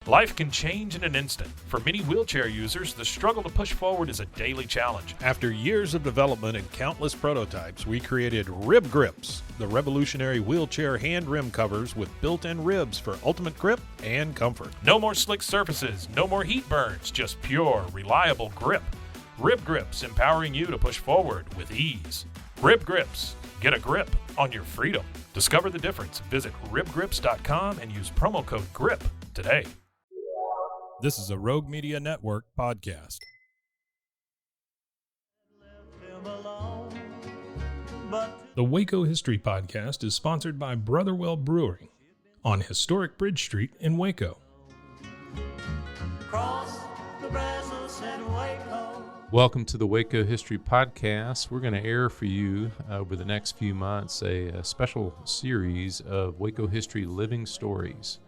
Life can change in an instant. For many wheelchair users, the struggle to push forward is a daily challenge. After years of development and countless prototypes, we created Rib Grips, the revolutionary wheelchair hand rim covers with built-in ribs for ultimate grip and comfort. No more slick surfaces, no more heat burns, just pure, reliable grip. Rib Grips, empowering you to push forward with ease. Rib Grips, get a grip on your freedom. Discover the difference. Visit ribgrips.com and use promo code GRIP today. This is a Rogue Media Network podcast. The Waco History Podcast is sponsored by Brotherwell Brewery on historic Bridge Street in Waco. Welcome to the Waco History Podcast. We're going to air for you over the next few months a special series of Waco History Living Stories.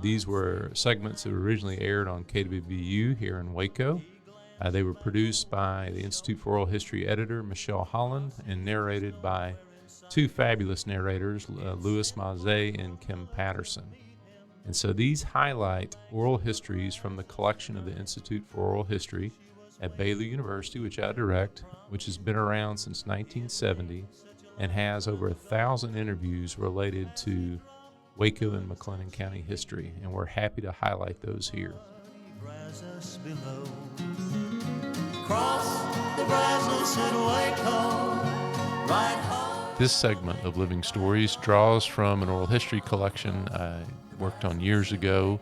These were segments that were originally aired on KWVU here in Waco. They were produced by the Institute for Oral History editor, Michelle Holland, and narrated by two fabulous narrators, Louis Maze and Kim Patterson. And so these highlight oral histories from the collection of the Institute for Oral History at Baylor University, which I direct, which has been around since 1970 and has over 1,000 interviews related to Waco and McLennan County history, and we're happy to highlight those here. This segment of Living Stories draws from an oral history collection I worked on years ago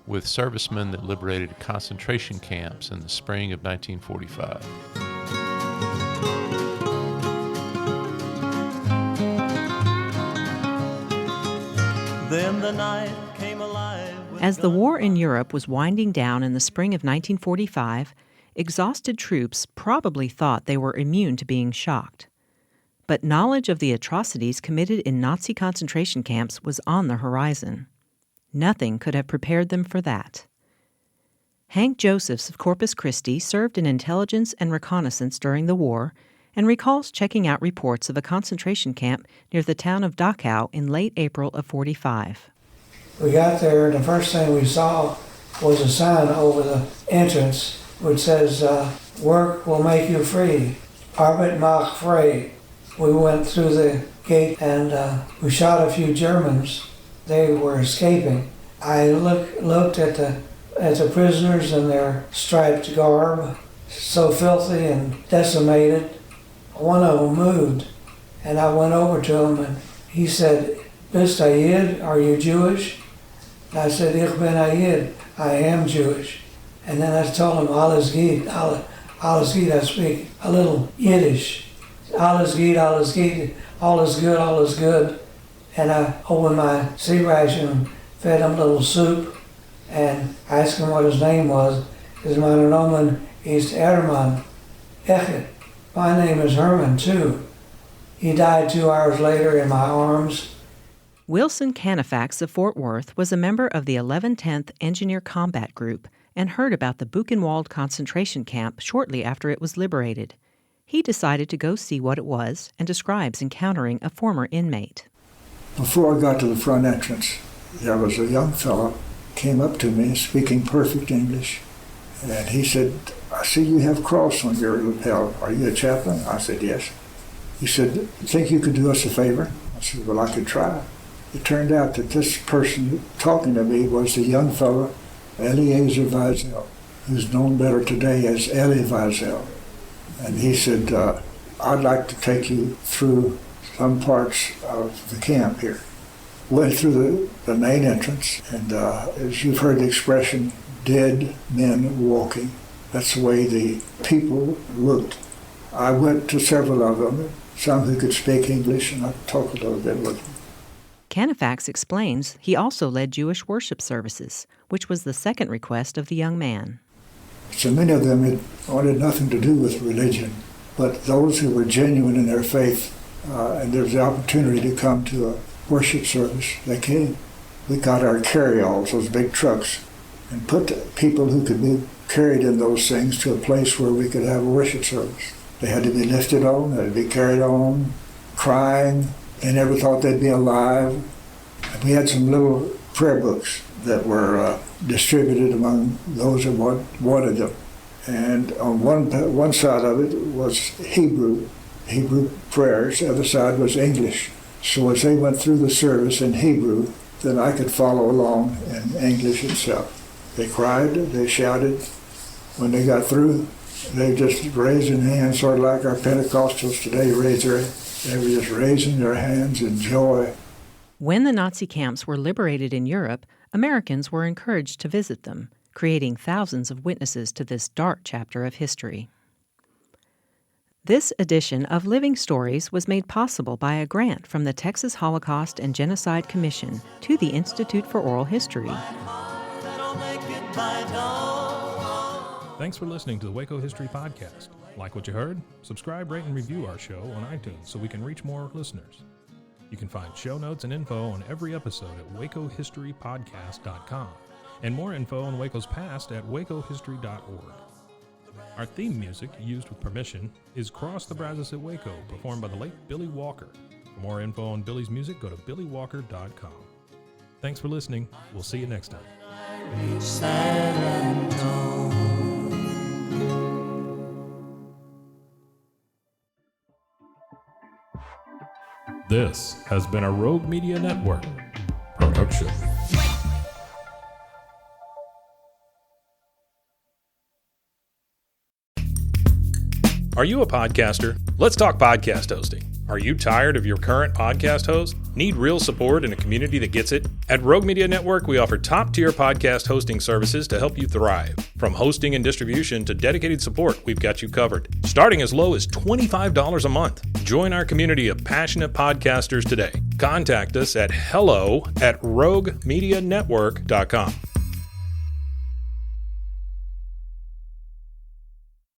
with servicemen that liberated concentration camps in the spring of 1945. Then the night came alive. As the war in Europe was winding down in the spring of 1945, exhausted troops probably thought they were immune to being shocked. But knowledge of the atrocities committed in Nazi concentration camps was on the horizon. Nothing could have prepared them for that. Hank Josephs of Corpus Christi served in Intelligence and Reconnaissance during the war and recalls checking out reports of a concentration camp near the town of Dachau in late April of 45. We got there, and the first thing we saw was a sign over the entrance which says, work will make you free, Arbeit Macht Frei. We went through the gate and we shot a few Germans. They were escaping. I looked at the prisoners in their striped garb, so filthy and decimated. One of them moved, and I went over to him, and he said, Bist I Yid, are you Jewish? And I said, Ich bin a Yid, I am Jewish. And then I told him, Alles geet, alles geet, I speak a little Yiddish. Alles geet, all is good, all is good. And I opened my sea ration and fed him a little soup, and asked him what his name was. His Meine namen is Herman Ich My name is Herman, too. He died 2 hours later in my arms. Wilson Canifax of Fort Worth was a member of the 1110th Engineer Combat Group and heard about the Buchenwald concentration camp shortly after it was liberated. He decided to go see what it was and describes encountering a former inmate. Before I got to the front entrance, there was a young fellow came up to me speaking perfect English, and he said, I see you have a cross on your lapel. Are you a chaplain? I said, yes. He said, you think you could do us a favor? I said, well, I could try. It turned out that this person talking to me was the young fellow, Eliezer Wiesel, who's known better today as Elie Wiesel. And he said, I'd like to take you through some parts of the camp here. Went through the main entrance, and as you've heard the expression, dead men walking. That's the way the people looked. I went to several of them, some who could speak English, and I talked a little bit with them. Canifax explains he also led Jewish worship services, which was the second request of the young man. So many of them wanted nothing to do with religion, but those who were genuine in their faith, and there was the opportunity to come to a worship service, they came. We got our carry-alls, those big trucks, and put the people who could be carried in those things to a place where we could have a worship service. They had to be lifted on, they had to be carried on, crying. They never thought they'd be alive. And we had some little prayer books that were distributed among those who wanted them. And on one side of it was Hebrew prayers, the other side was English. So as they went through the service in Hebrew, then I could follow along in English itself. They cried, they shouted. When they got through, they just raised their hands, sort of like our Pentecostals today they were just raising their hands in joy. When the Nazi camps were liberated in Europe, Americans were encouraged to visit them, creating thousands of witnesses to this dark chapter of history. This edition of Living Stories was made possible by a grant from the Texas Holocaust and Genocide Commission to the Institute for Oral History. Thanks for listening to the Waco History Podcast. Like what you heard? Subscribe, rate, and review our show on iTunes so we can reach more listeners. You can find show notes and info on every episode at wacohistorypodcast.com and more info on Waco's past at wacohistory.org. Our theme music, used with permission, is Cross the Brazos at Waco, performed by the late Billy Walker. For more info on Billy's music, go to billywalker.com. Thanks for listening. We'll see you next time. This has been a Rogue Media Network production. Are you a podcaster? Let's talk podcast hosting. Are you tired of your current podcast host? Need real support in a community that gets it? At Rogue Media Network, we offer top-tier podcast hosting services to help you thrive. From hosting and distribution to dedicated support, we've got you covered. Starting as low as $25 a month. Join our community of passionate podcasters today. Contact us at hello@roguemedianetwork.com.